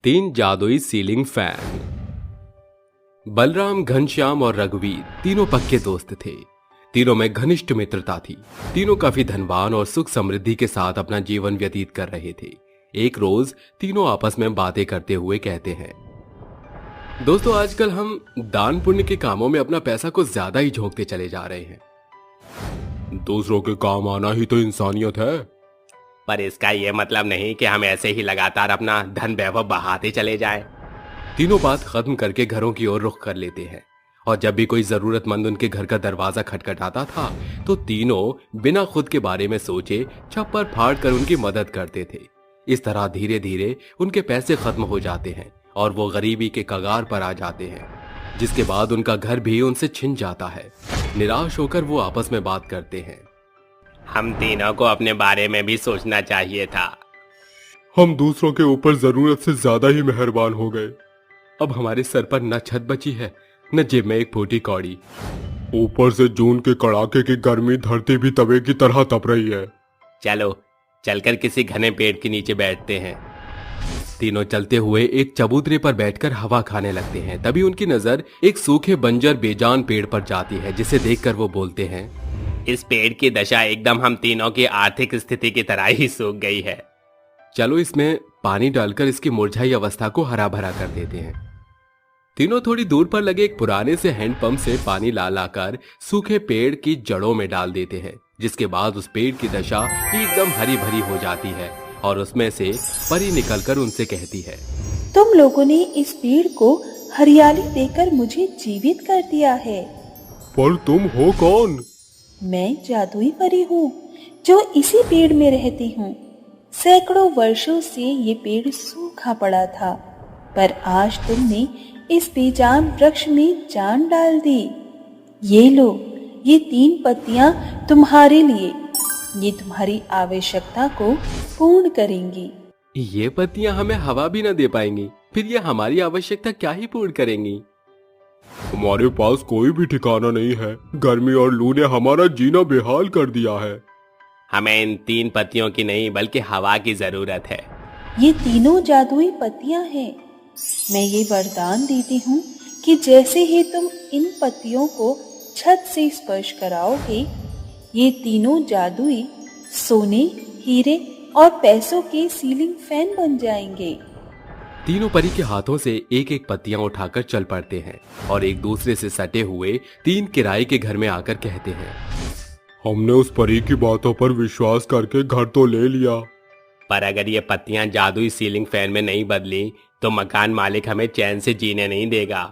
तीन जादुई ceiling fan. Balram, Ghanshyam और रघुवीर तीनों पक्के दोस्त थे। तीनों में घनिष्ठ मित्रता थी। तीनों काफी धनवान और सुख समृद्धि के साथ अपना जीवन व्यतीत कर रहे थे। एक रोज तीनों आपस में बातें करते हुए कहते हैं, दोस्तों आजकल हम दान पुण्य के कामों में अपना पैसा कुछ ज्यादा ही झोंकते चले जा रहे हैं। दूसरों के काम आना ही तो इंसानियत है। पर इसका यह मतलब नहीं कि हम ऐसे ही लगातार अपना धन वैभव बहाते चले जाएं। तीनों बात खत्म करके घरों की ओर रुख कर लेते हैं और जब भी कोई जरूरतमंद उनके घर का दरवाजा खटखटाता था तो तीनों बिना खुद के बारे में सोचे छप्पर फाड़ कर उनकी मदद करते थे। इस तरह धीरे धीरे उनके पैसे खत्म हो जाते हैं और वो गरीबी के कगार पर आ जाते हैं, जिसके बाद उनका घर भी उनसे छिन जाता है। निराश होकर वो आपस में बात करते हैं, हम तीनों को अपने बारे में भी सोचना चाहिए था। हम दूसरों के ऊपर जरूरत से ज्यादा ही मेहरबान हो गए। अब हमारे सर पर न छत बची है न जेब में एक फूटी कौड़ी। ऊपर से जून के कड़ाके की गर्मी धरती भी तवे की तरह तप रही है। चलो चलकर किसी घने पेड़ के नीचे बैठते हैं। तीनों चलते हुए एक चबूतरे पर बैठकर हवा खाने लगते हैं। तभी उनकी नजर एक सूखे बंजर बेजान पेड़ पर जाती है, जिसे देखकर वो बोलते हैं, इस पेड़ की दशा एकदम हम तीनों की आर्थिक स्थिति की तरह ही सूख गई है। चलो इसमें पानी डालकर इसकी मुरझाई अवस्था को हरा भरा कर देते हैं। तीनों थोड़ी दूर पर लगे एक पुराने से हैंडपंप से पानी ला लाकर सूखे पेड़ की जड़ों में डाल देते हैं, जिसके बाद उस पेड़ की दशा एकदम हरी भरी हो जाती है और उसमें से परी निकलकर उनसे कहती है, तुम लोगों ने इस पेड़ को हरियाली देकर मुझे जीवित कर दिया है। पर तुम हो कौन? मैं जादुई परी हूँ जो इसी पेड़ में रहती हूँ। सैकड़ों वर्षों से ये पेड़ सूखा पड़ा था, पर आज तुमने इस बेजान वृक्ष में जान डाल दी। ये लो, ये 3 पत्तियां तुम्हारे लिए। ये तुम्हारी आवश्यकता को पूर्ण करेंगी। ये पत्तियां हमें हवा भी न दे पाएंगी, फिर ये हमारी आवश्यकता क्या ही पूर्ण करेंगी? हमारे पास कोई भी ठिकाना नहीं है। गर्मी और लू ने हमारा जीना बेहाल कर दिया है। हमें इन 3 पत्तियों की नहीं बल्कि हवा की जरूरत है। ये तीनों जादुई पत्तियां हैं। मैं ये वरदान देती हूँ कि जैसे ही तुम इन पत्तियों को छत से स्पर्श कराओगे, ये तीनों जादुई सोने, हीरे और पैसों के सीलिंग फैन बन जाएंगे। तीनों परी के हाथों से एक एक पत्तियां उठाकर चल पड़ते हैं और एक दूसरे से सटे हुए 3 किराए के घर में आकर कहते हैं, हमने उस परी की बातों पर विश्वास करके घर तो ले लिया, पर अगर ये पत्तियां जादुई सीलिंग फैन में नहीं बदली तो मकान मालिक हमें चैन से जीने नहीं देगा।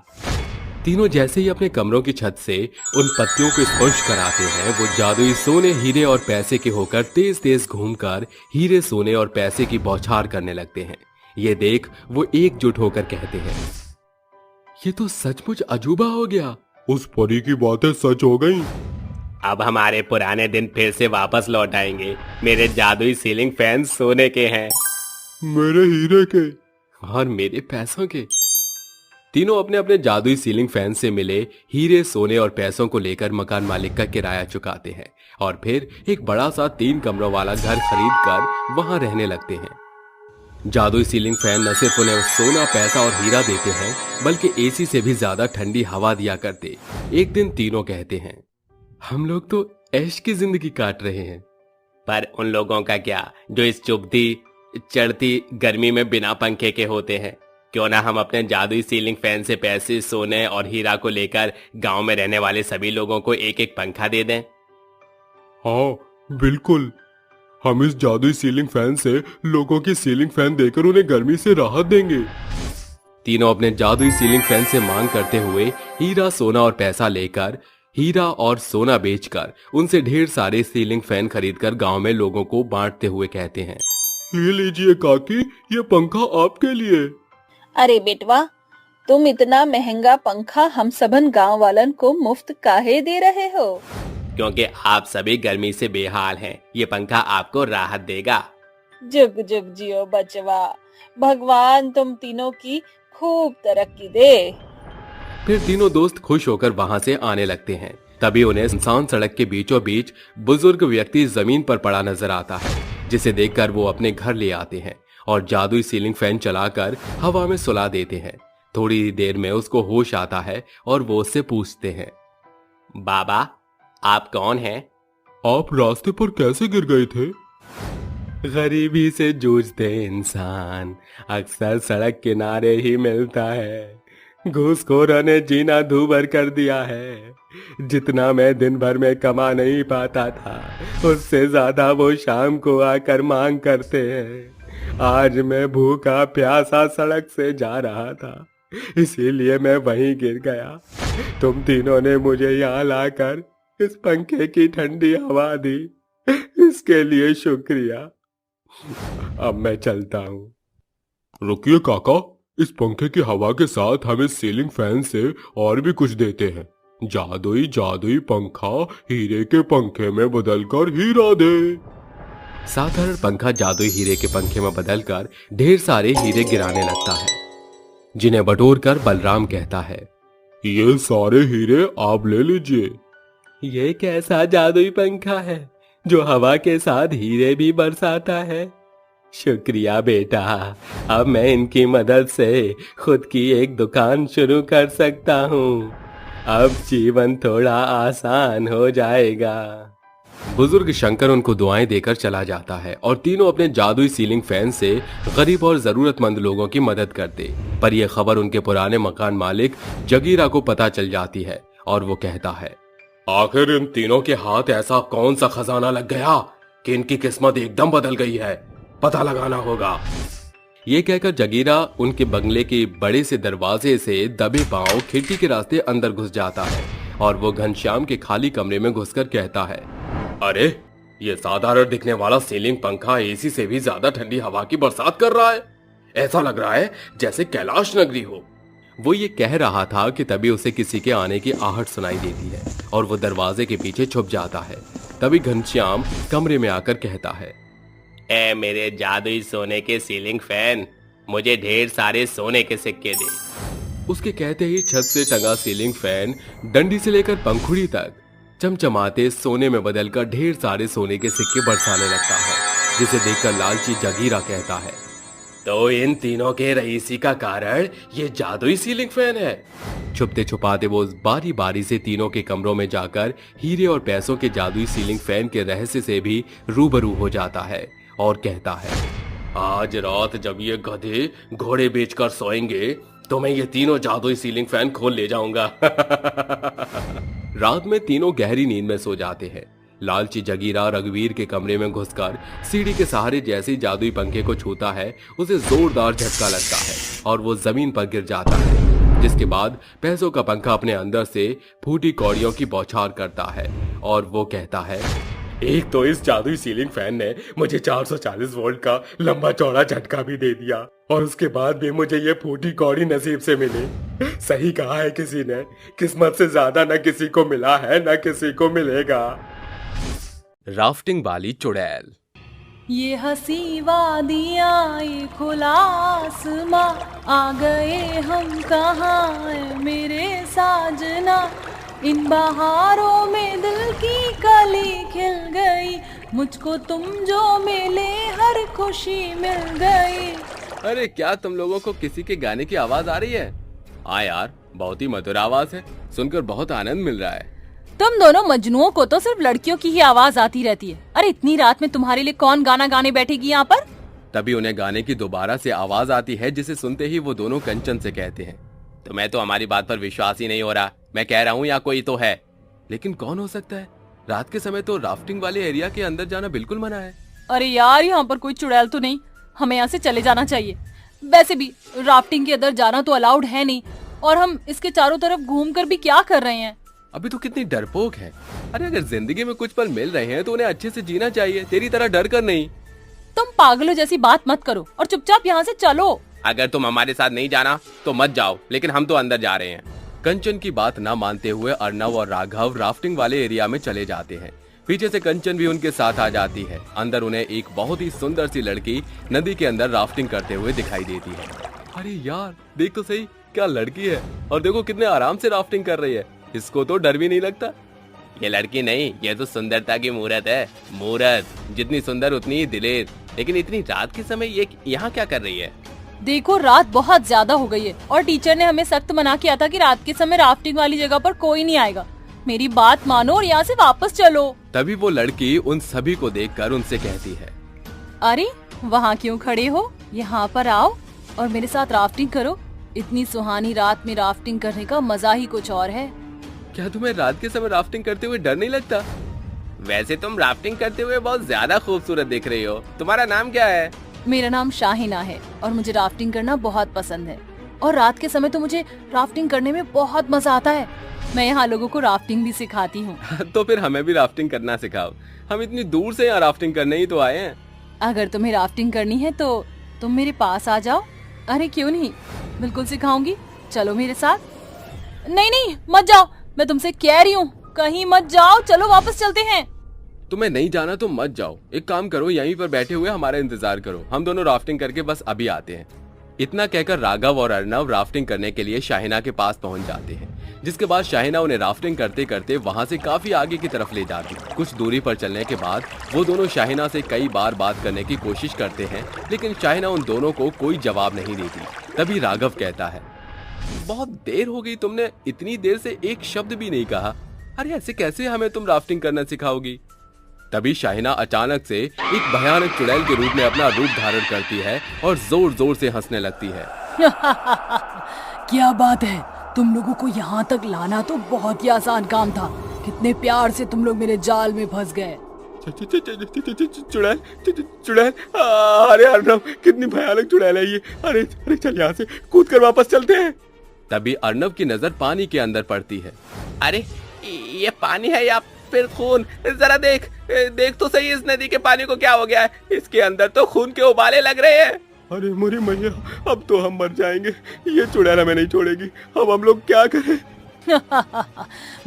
तीनों जैसे ही अपने कमरों की छत से उन पत्तियों को स्पर्श कराते हैं, वो जादुई सोने, हीरे और पैसे के होकर तेज तेज घूमकर हीरे, सोने और पैसे की बौछार करने लगते हैं। ये देख वो एकजुट होकर कहते हैं, ये तो सचमुच अजूबा हो गया। उस परी की बातें सच हो गईं। अब हमारे पुराने दिन फिर से वापस लौट आएंगे। मेरे जादुई सीलिंग फैन सोने के हैं, मेरे हीरे के और मेरे पैसों के। तीनों अपने अपने जादुई सीलिंग फैन से मिले हीरे, सोने और पैसों को लेकर मकान मालिक का किराया चुकाते हैं और फिर एक बड़ा सा 3 कमरों वाला घर खरीद कर वहां रहने लगते हैं। जादुई सीलिंग फैन न सिर्फ उन्हें सोना, पैसा और हीरा देते हैं बल्कि एसी से भी ज्यादा ठंडी हवा दिया करते। एक दिन तीनों कहते हैं, हम लोग तो ऐश की जिंदगी काट रहे हैं। पर उन लोगों का क्या जो इस चुभती चढ़ती गर्मी में बिना पंखे के होते हैं? क्यों ना हम अपने जादुई सीलिंग फैन से पैसे, सोने और हीरा को लेकर गांव में रहने वाले सभी लोगों को एक एक पंखा दे दें। हाँ बिल्कुल, हम इस जादुई सीलिंग फैन से लोगों की सीलिंग फैन देकर उन्हें गर्मी से राहत देंगे। तीनों अपने जादुई सीलिंग फैन से मांग करते हुए हीरा, सोना और पैसा लेकर, हीरा और सोना बेचकर उनसे ढेर सारे सीलिंग फैन खरीदकर गांव में लोगों को बांटते हुए कहते हैं, ये लीजिए काकी, ये पंखा आपके लिए। अरे बेटवा, तुम इतना महंगा पंखा हम सबन गांव वालन को मुफ्त काहे दे रहे हो? क्योंकि आप सभी गर्मी से बेहाल हैं। ये पंखा आपको राहत देगा। जुग जुग जियो बचवा, भगवान तुम तीनों की खूब तरक्की दे। फिर तीनों दोस्त खुश होकर वहां से आने लगते हैं। तभी उन्हें सुनसान सड़क के बीचों बीच बुजुर्ग व्यक्ति जमीन पर पड़ा नजर आता है, जिसे देखकर वो अपने घर ले आते हैं और जादुई सीलिंग फैन चलाकर हवा में सुला देते हैं। थोड़ी देर में उसको होश आता है और वो उससे पूछते हैं, बाबा आप कौन हैं? आप रास्ते पर कैसे गिर गए थे? गरीबी से जूझते इंसान अक्सर सड़क किनारे ही मिलता है। घूसखोरों ने जीना दूभर कर दिया है। जितना मैं दिन भर में कमा नहीं पाता था, उससे ज्यादा वो शाम को आकर मांग करते हैं। आज मैं भूखा प्यासा सड़क से जा रहा था, इसीलिए मैं वहीं गिर गया। तुम तीनों ने मुझे यहाँ लाकर इस पंखे की ठंडी हवा दी, इसके लिए शुक्रिया। अब मैं चलता हूँ। रुकिए काका, इस पंखे की हवा के साथ हम इस सीलिंग फैन से और भी कुछ देते हैं। जादुई जादुई पंखा हीरे के पंखे में बदलकर हीरा दे। साधारण पंखा जादुई हीरे के पंखे में बदलकर ढेर सारे हीरे गिराने लगता है, जिन्हें बटोर कर बलराम कहता है, ये सारे हीरे आप ले लीजिए। ये कैसा जादुई पंखा है जो हवा के साथ हीरे भी बरसाता है? शुक्रिया बेटा, अब मैं इनकी मदद से खुद की एक दुकान शुरू कर सकता हूँ। अब जीवन थोड़ा आसान हो जाएगा। बुजुर्ग शंकर उनको दुआएं देकर चला जाता है और तीनों अपने जादुई सीलिंग फैन से गरीब और जरूरतमंद लोगों की मदद करते। पर यह खबर उनके पुराने मकान मालिक जगीरा को पता चल जाती है और वो कहता है, आखिर इन तीनों के हाथ ऐसा कौन सा खजाना लग गया कि इनकी किस्मत एकदम बदल गई है? पता लगाना होगा। ये कहकर जगीरा उनके बंगले के बड़े से दरवाजे से दबे पांव खिड़की के रास्ते अंदर घुस जाता है और वो घनश्याम के खाली कमरे में घुसकर कहता है, अरे ये साधारण दिखने वाला सीलिंग पंखा एसी से भी ज्यादा ठंडी हवा की बरसात कर रहा है। ऐसा लग रहा है जैसे कैलाश नगरी हो। वो ये कह रहा था कि तभी उसे किसी के आने की आहट सुनाई देती है और वो दरवाजे के पीछे छुप जाता है। तभी घनश्याम कमरे में आकर कहता है, ए मेरे जादुई सोने के सीलिंग फैन, मुझे ढेर सारे सोने के सिक्के दे। उसके कहते ही छत से टंगा सीलिंग फैन डंडी से लेकर पंखुड़ी तक चमचमाते सोने में बदलकर ढेर सारे सोने के सिक्के बरसाने लगता है, जिसे देखकर लालची जगीरा कहता है, तो इन तीनों के रईसी का कारण ये जादुई सीलिंग फैन है। छुपते छुपाते वो बारी बारी से तीनों के कमरों में जाकर हीरे और पैसों के जादुई सीलिंग फैन के रहस्य से भी रूबरू हो जाता है और कहता है, आज रात जब ये गधे घोड़े बेचकर सोएंगे तो मैं ये तीनों जादुई सीलिंग फैन खोल ले जाऊंगा। रात में तीनों गहरी नींद में सो जाते हैं। लालची जगीरा रघुवीर के कमरे में घुसकर सीढ़ी के सहारे जैसे ही जादुई पंखे को छूता है, उसे जोरदार झटका लगता है और वो जमीन पर गिर जाता है, जिसके बाद पैसों का पंखा अपने अंदर से फूटी कौड़ियों की बौछार करता है और वो कहता है, एक तो इस जादुई सीलिंग फैन ने मुझे 440 वोल्ट का लंबा चौड़ा झटका भी दे दिया और उसके बाद भी मुझे ये फूटी कौड़ी नसीब से मिली। सही कहा है किसी ने, किस्मत से ज्यादा न किसी को मिला है न किसी को मिलेगा। राफ्टिंग वाली चुड़ैल। ये हंसी वादियाँ ये खुला आसमां, आ गए हम कहाँ मेरे साजना। इन बहारों में दिल की कली खिल गई, मुझको तुम जो मिले हर खुशी मिल गई। अरे क्या तुम लोगों को किसी के गाने की आवाज आ रही है? हाँ यार, बहुत ही मधुर आवाज है, सुनकर बहुत आनंद मिल रहा है। तुम दोनों मजनुओं को तो सिर्फ लड़कियों की ही आवाज आती रहती है। अरे इतनी रात में तुम्हारे लिए कौन गाना गाने बैठेगी यहाँ पर? तभी उन्हें गाने की दोबारा से आवाज आती है, जिसे सुनते ही वो दोनों कंचन से कहते हैं, तुम्हें तो हमारी बात पर विश्वास ही नहीं हो रहा। मैं कह रहा हूँ यहाँ कोई तो है। लेकिन कौन हो सकता है? रात के समय तो राफ्टिंग वाले एरिया के अंदर जाना बिल्कुल मना है। अरे यार, यहाँ पर कोई चुड़ैल तो नहीं, हमें यहाँ से चले जाना चाहिए। वैसे भी राफ्टिंग के अंदर जाना तो अलाउड है नहीं, और हम इसके चारों तरफ घूमकर भी क्या कर रहे हैं? अभी तो कितनी डरपोक है। अरे अगर जिंदगी में कुछ पल मिल रहे हैं तो उन्हें अच्छे से जीना चाहिए, तेरी तरह डर कर नहीं। तुम पागलों जैसी बात मत करो और चुपचाप यहाँ से चलो। अगर तुम हमारे साथ नहीं जाना तो मत जाओ, लेकिन हम तो अंदर जा रहे हैं। कंचन की बात न मानते हुए अर्नव और राघव राफ्टिंग वाले एरिया में चले जाते हैं। पीछे से कंचन भी उनके साथ आ जाती है। अंदर उन्हें एक बहुत ही सुंदर सी लड़की नदी के अंदर राफ्टिंग करते हुए दिखाई देती है। अरे यार देख तो सही, क्या लड़की है, और देखो कितने आराम से राफ्टिंग कर रही है। इसको तो डर भी नहीं लगता। ये लड़की नहीं, ये तो सुंदरता की मूरत है। मूरत जितनी सुंदर उतनी ही दिलेर। लेकिन इतनी रात के समय ये यहाँ क्या कर रही है? देखो रात बहुत ज्यादा हो गई है और टीचर ने हमें सख्त मना किया था कि रात के समय राफ्टिंग वाली जगह पर कोई नहीं आएगा। मेरी बात मानो और यहाँ से वापस चलो। तभी वो लड़की उन सभी को देखकर उनसे कहती है, अरे वहाँ क्यों खड़े हो, यहाँ पर आओ और मेरे साथ राफ्टिंग करो। इतनी सुहानी रात में राफ्टिंग करने का मजा ही कुछ और है। क्या तुम्हें रात के समय राफ्टिंग करते हुए डर नहीं लगता? वैसे तुम राफ्टिंग करते हुए बहुत ज्यादा खूबसूरत दिख रही हो। तुम्हारा नाम क्या है? मेरा नाम शाहिना है और मुझे राफ्टिंग करना बहुत पसंद है और रात के समय तो मुझे राफ्टिंग करने में बहुत मजा आता है। मैं यहाँ लोगों को राफ्टिंग भी सिखाती हूँ। तो फिर हमें भी राफ्टिंग करना सिखाओ, हम इतनी दूर से यहाँ राफ्टिंग करने ही तो आए हैं। अगर तुम्हें राफ्टिंग करनी है तो तुम मेरे पास आ जाओ। अरे क्यों नहीं, बिल्कुल सिखाऊंगी, चलो मेरे साथ। नहीं नहीं मत जाओ, मैं तुमसे कह रही हूँ कहीं मत जाओ, चलो वापस चलते हैं। तुम्हें नहीं जाना तो मत जाओ, एक काम करो यहीं पर बैठे हुए हमारा इंतजार करो, हम दोनों राफ्टिंग करके बस अभी आते हैं। इतना कहकर राघव और अर्नव राफ्टिंग करने के लिए शाहिना के पास पहुंच जाते हैं, जिसके बाद शाहिना उन्हें राफ्टिंग करते करते वहां से काफी आगे की तरफ ले जाती है। कुछ दूरी पर चलने के बाद वो दोनों शाहिना से कई बार बात करने की कोशिश करते हैं, लेकिन शाहिना उन दोनों को कोई जवाब नहीं देती। तभी राघव कहता है, बहुत देर हो गई, तुमने इतनी देर से एक शब्द भी नहीं कहा। अरे ऐसे कैसे हमें तुम राफ्टिंग करना सिखाओगी? तभी शाहिना अचानक से एक भयानक चुड़ैल के रूप में अपना रूप धारण करती है और जोर जोर से हंसने लगती है। क्या बात है, तुम लोगों को यहाँ तक लाना तो बहुत ही आसान काम था। कितने प्यार से तुम लोग मेरे जाल में फंस गए। चुड़ैल चुड़ैल, अरे अर्नव कितनी भयानक चुड़ैल है ये। अरे अरे चल यहाँ से कूद कर वापस चलते हैं। तभी अर्नव की नजर पानी के अंदर पड़ती है। अरे ये पानी है या फिर खून? जरा देख देख तो सही, इस नदी के पानी को क्या हो गया है? इसके अंदर तो खून के उबाले लग रहे हैं। अरे मोरी मैया, अब तो हम मर जाएंगे, ये चुड़ैल हमें नहीं छोड़ेगी, अब हम लोग क्या करें?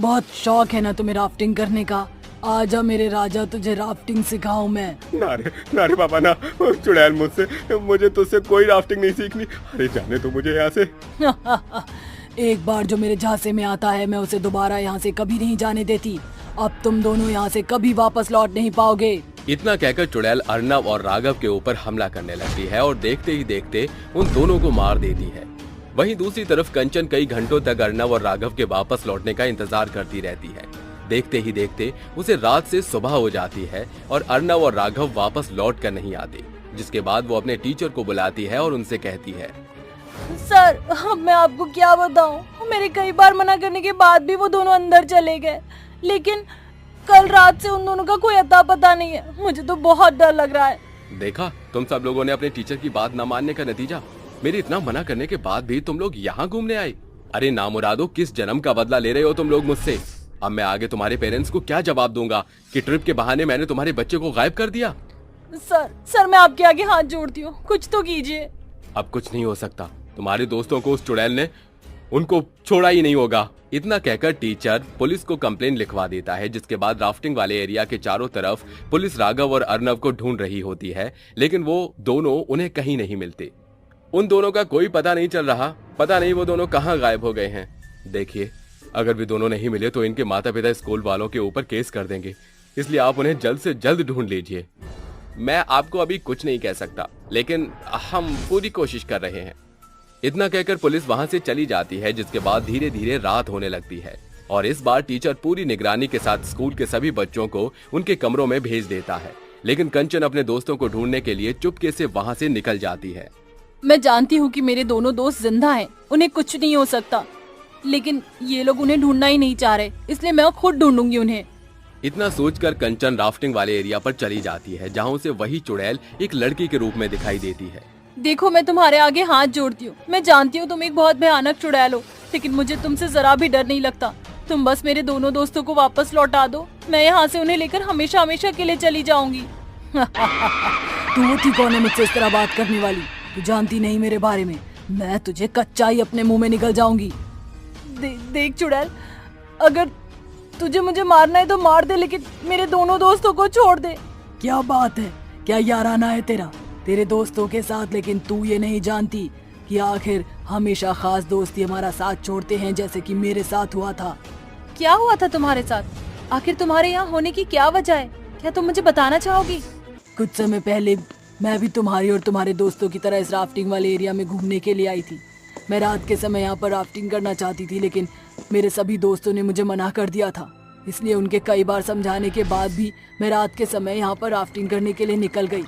बहुत शौक है ना तुम्हें राफ्टिंग करने का, आजा मेरे राजा, तुझे राफ्टिंग सिखाऊं मैं। नारे बाबा ना, चुड़ैल मुझे तुझसे कोई राफ्टिंग नहीं सीखनी। अरे जाने तो मुझे यहाँ से। एक बार जो मेरे झांसे में आता है मैं उसे दोबारा यहाँ से कभी नहीं जाने देती। अब तुम दोनों यहाँ से कभी वापस लौट नहीं पाओगे। इतना कहकर चुड़ैल अर्नव और राघव के ऊपर हमला करने लगती है और देखते ही देखते उन दोनों को मार देती है। वहीं दूसरी तरफ कंचन कई घंटों तक अर्नव और राघव के वापस लौटने का इंतजार करती रहती है। देखते ही देखते उसे रात से सुबह हो जाती है और अर्नव और राघव वापस लौट कर नहीं आते, जिसके बाद वो अपने टीचर को बुलाती है और उनसे कहती है, सर अब मैं आपको क्या बताऊं, मेरे कई बार मना करने के बाद भी वो दोनों अंदर चले गए, लेकिन कल रात से उन दोनों का कोई अता पता नहीं है। मुझे तो बहुत डर लग रहा है। देखा तुम सब लोगों ने अपने टीचर की बात न मानने का नतीजा। मेरे इतना मना करने के बाद भी तुम लोग यहाँ घूमने आए। अरे नामुरादो, किस जन्म का बदला ले रहे हो तुम लोग मुझसे? अब मैं आगे तुम्हारे पेरेंट्स को क्या जवाब दूंगा कि ट्रिप के बहाने मैंने तुम्हारे बच्चे को गायब कर दिया? सर मैं आपके आगे हाथ जोड़ती हूँ, कुछ तो कीजिए। अब कुछ नहीं हो सकता, तुम्हारे दोस्तों को उस चुड़ैल ने उनको छोड़ा ही नहीं होगा। इतना कहकर टीचर पुलिस को कंप्लेन लिखवा देता है, जिसके बाद राफ्टिंग वाले एरिया के चारों तरफ पुलिस राघव और अर्नव को ढूंढ रही होती है, लेकिन वो दोनों उन्हें कहीं नहीं मिलते। उन दोनों का कोई पता नहीं चल रहा, पता नहीं वो दोनों कहाँ गायब हो गए हैं। देखिए, अगर भी दोनों नहीं मिले तो इनके माता पिता स्कूल वालों के ऊपर केस कर देंगे, इसलिए आप उन्हें जल्द से जल्द ढूंढ लीजिए। मैं आपको अभी कुछ नहीं कह सकता, लेकिन हम पूरी कोशिश कर रहे हैं। इतना कहकर पुलिस वहां से चली जाती है, जिसके बाद धीरे धीरे रात होने लगती है और इस बार टीचर पूरी निगरानी के साथ स्कूल के सभी बच्चों को उनके कमरों में भेज देता है। लेकिन कंचन अपने दोस्तों को ढूंढने के लिए चुपके से वहां से निकल जाती है। मैं जानती हूँ कि मेरे दोनों दोस्त जिंदा हैं, उन्हें कुछ नहीं हो सकता, लेकिन ये लोग उन्हें ढूंढना ही नहीं चाह रहे, इसलिए मैं खुद ढूंढूंगी उन्हें। इतना सोचकर कंचन राफ्टिंग वाले एरिया पर चली जाती है, जहाँ उसे वही चुड़ैल एक लड़की के रूप में दिखाई देती है। देखो, मैं तुम्हारे आगे हाथ जोड़ती हूँ। मैं जानती हूँ तुम एक बहुत भयानक चुड़ैल हो, लेकिन मुझे तुमसे जरा भी डर नहीं लगता। तुम बस मेरे दोनों दोस्तों को वापस लौटा दो, मैं यहाँ से उन्हें लेकर हमेशा हमेशा के लिए चली जाऊंगी। तू होती कौन है मुझसे इस तरह बात करने वाली? तू जानती नहीं मेरे बारे में, मैं तुझे कच्चा ही अपने मुंह में निकल जाऊंगी। देख चुड़ैल, अगर तुझे मुझे मारना है तो मार दे, लेकिन मेरे दोनों दोस्तों को छोड़ दे। क्या बात है, क्या याराना है तेरे दोस्तों के साथ, लेकिन तू ये नहीं जानती कि आखिर हमेशा खास दोस्ती हमारा साथ छोड़ते हैं, जैसे कि मेरे साथ हुआ था। क्या हुआ था तुम्हारे साथ? आखिर तुम्हारे यहाँ होने की क्या वजह है? क्या तुम मुझे बताना चाहोगी? कुछ समय पहले मैं भी तुम्हारी और तुम्हारे दोस्तों की तरह इस राफ्टिंग वाले एरिया में घूमने के लिए आई थी। मैं रात के समय यहाँ पर राफ्टिंग करना चाहती थी, लेकिन मेरे सभी दोस्तों ने मुझे मना कर दिया था। इसलिए उनके कई बार समझाने के बाद भी मैं रात के समय यहाँ पर राफ्टिंग करने के लिए निकल गई।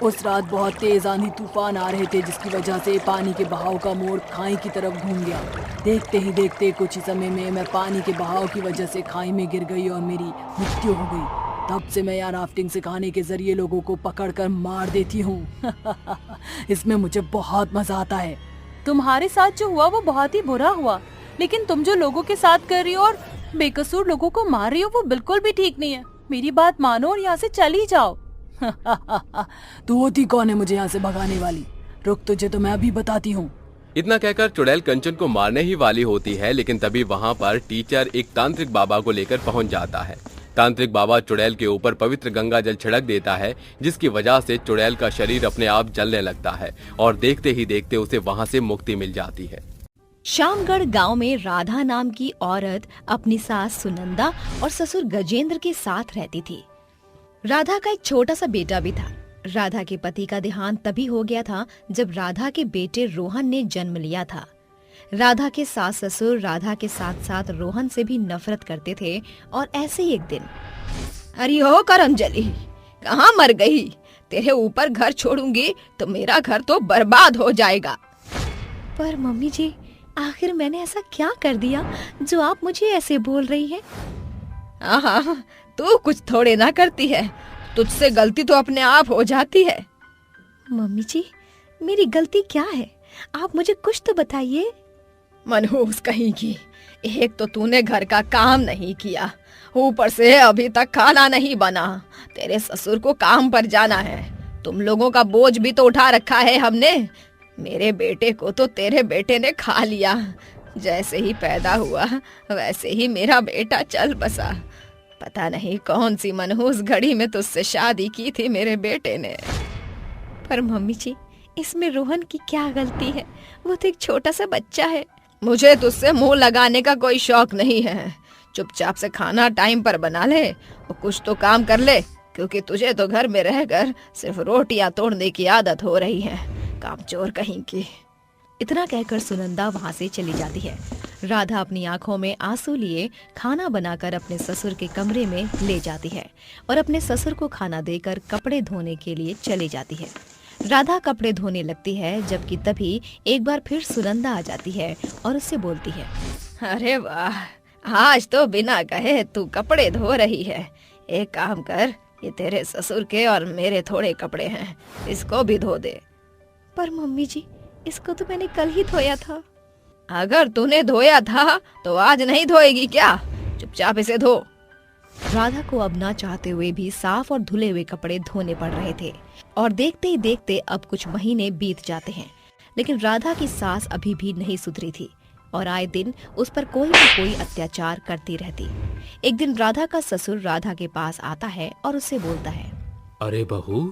उस रात बहुत तेज आंधी तूफान आ रहे थे, जिसकी वजह से पानी के बहाव का मोड़ खाई की तरफ घूम गया। देखते ही देखते कुछ ही समय में मैं पानी के बहाव की वजह से खाई में गिर गई और मेरी मृत्यु हो गई। तब से मैं यहाँ राफ्टिंग सिखाने के जरिए लोगों को पकड़कर मार देती हूँ। इसमें मुझे बहुत मजा आता है। तुम्हारे साथ जो हुआ वो बहुत ही बुरा हुआ, लेकिन तुम जो लोगों के साथ कर रही हो और बेकसूर लोगों को मार रही हो वो बिल्कुल भी ठीक नहीं है। मेरी बात मानो और यहाँ से चली जाओ। तू होती कौन है मुझे यहाँ से भगाने वाली? रुक, तुझे तो मैं अभी बताती हूँ। इतना कहकर चुड़ैल कंचन को मारने ही वाली होती है, लेकिन तभी वहाँ पर टीचर एक तांत्रिक बाबा को लेकर पहुँच जाता है। तांत्रिक बाबा चुड़ैल के ऊपर पवित्र गंगा जल छिड़क देता है, जिसकी वजह से चुड़ैल का शरीर अपने आप जलने लगता है और देखते ही देखते उसे वहाँ से मुक्ति मिल जाती है। श्यामगढ़ गांव में राधा नाम की औरत अपनी सास सुनंदा और ससुर गजेंद्र के साथ रहती थी। राधा का एक छोटा सा बेटा भी था। राधा के पति का देहांत तभी हो गया था जब राधा के बेटे रोहन ने जन्म लिया था। राधा के सास ससुर राधा के साथ साथ रोहन से भी नफरत करते थे और ऐसे ही एक दिन, अरे हो करमजली, कहाँ मर गई? तेरे ऊपर घर छोड़ूंगी तो मेरा घर तो बर्बाद हो जाएगा। पर मम्मी जी, आखिर मैंने ऐसा क्या कर दिया जो आप मुझे ऐसे बोल रही हैं? हाँ, तू कुछ थोड़े ना करती है, तुझसे गलती तो अपने आप हो जाती है। मम्मी जी, मेरी गलती क्या है? आप मुझे कुछ तो बताइए। मनहूस कहीं की, एक तो तूने घर का काम नहीं किया, ऊपर से अभी तक खाना नहीं बना। तेरे ससुर को काम पर जाना है, तुम लोगों का बोझ भी तो उठा रखा है हमने। मेरे बेटे को तो तेरे बेटे ने खा लिया। जैसे ही पैदा हुआ वैसे ही मेरा बेटा चल बसा। पता नहीं कौन सी मनहूस घड़ी में तुझसे शादी की थी मेरे बेटे ने। पर मम्मी जी, इसमें रोहन की क्या गलती है? वो तो एक छोटा सा बच्चा है। मुझे तुझसे मुंह लगाने का कोई शौक नहीं है। चुपचाप से खाना टाइम पर बना ले और कुछ तो काम कर ले, क्योंकि तुझे तो घर में रहकर सिर्फ रोटियां तोड़ने की आदत हो रही है, कामचोर कहीं की। इतना कहकर सुनंदा वहाँ से चली जाती है। राधा अपनी आंखों में आंसू लिए खाना बनाकर अपने ससुर के कमरे में ले जाती है और अपने ससुर को खाना देकर कपड़े धोने के लिए चली जाती है। राधा कपड़े धोने लगती है, जबकि तभी एक बार फिर सुनंदा आ जाती है और उससे बोलती है, अरे वाह, आज तो बिना कहे तू कपड़े धो रही है। एक काम कर, ये तेरे ससुर के और मेरे थोड़े कपड़े हैं, इसको भी धो दे। पर मम्मी जी, इसको तो मैंने कल ही धोया था। अगर तूने धोया था तो आज नहीं धोएगी क्या? चुपचाप इसे धो। राधा को अब ना चाहते हुए भी साफ और धुले हुए कपड़े धोने पड़ रहे थे और देखते ही देखते अब कुछ महीने बीत जाते हैं, लेकिन राधा की सास अभी भी नहीं सुधरी थी और आए दिन उस पर कोई न कोई अत्याचार करती रहती। एक दिन राधा का ससुर राधा के पास आता है और उससे बोलता है, अरे बहू,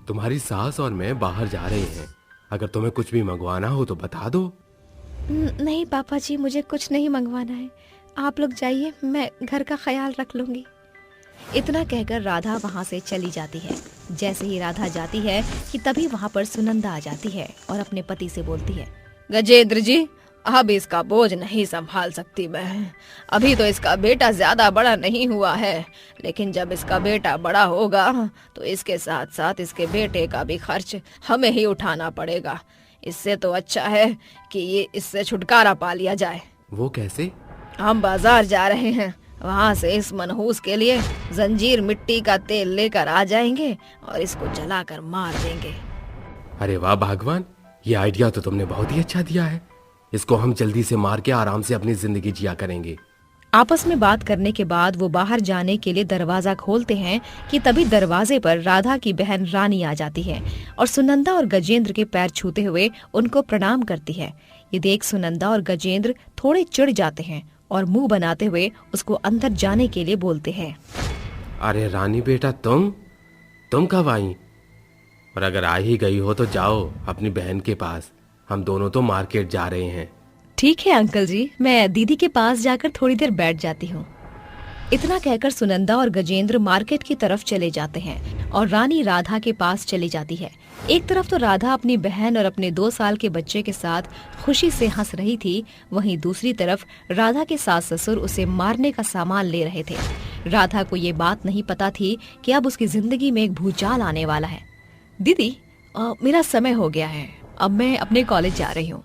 तुम्हारी सास और मैं बाहर जा रहे हैं, अगर तुम्हें कुछ भी मंगवाना हो तो बता दो। नहीं पापा जी, मुझे कुछ नहीं मंगवाना है, आप लोग जाइए, मैं घर का ख्याल रख लूंगी। इतना कहकर राधा वहाँ से चली जाती है। जैसे ही राधा जाती है कि तभी वहाँ पर सुनंदा आ जाती है और अपने पति से बोलती है, गजेंद्र जी, अब इसका बोझ नहीं संभाल सकती मैं। अभी तो इसका बेटा ज्यादा बड़ा नहीं हुआ है, लेकिन जब इसका बेटा बड़ा होगा तो इसके साथ साथ इसके बेटे का भी खर्च हमें ही उठाना पड़ेगा। इससे तो अच्छा है कि ये इससे छुटकारा पा लिया जाए। वो कैसे? हम बाजार जा रहे हैं, वहाँ से इस मनहूस के लिए जंजीर मिट्टी का तेल लेकर आ जाएंगे और इसको जलाकर मार देंगे। अरे वाह भगवान, ये आइडिया तो तुमने बहुत ही अच्छा दिया है। इसको हम जल्दी से मार के आराम से अपनी जिंदगी जिया करेंगे। आपस में बात करने के बाद वो बाहर जाने के लिए दरवाजा खोलते हैं कि तभी दरवाजे पर राधा की बहन रानी आ जाती है और सुनंदा और गजेंद्र के पैर छूते हुए उनको प्रणाम करती है। ये देख सुनंदा और गजेंद्र थोड़े चिढ़ जाते हैं और मुंह बनाते हुए उसको अंदर जाने के लिए बोलते हैं, अरे रानी बेटा, तुम कब आई? और अगर आ ही गई हो तो जाओ अपनी बहन के पास, हम दोनों तो मार्केट जा रहे हैं। ठीक है अंकल जी, मैं दीदी के पास जाकर थोड़ी देर बैठ जाती हूँ। इतना कहकर सुनंदा और गजेंद्र मार्केट की तरफ चले जाते हैं और रानी राधा के पास चली जाती है। एक तरफ तो राधा अपनी बहन और अपने 2 साल के बच्चे के साथ खुशी से हंस रही थी, वहीं दूसरी तरफ राधा के सास ससुर उसे मारने का सामान ले रहे थे। राधा को ये बात नहीं पता थी कि अब उसकी जिंदगी में एक भूचाल आने वाला है। दीदी, मेरा समय हो गया है, अब मैं अपने कॉलेज जा रही हूँ।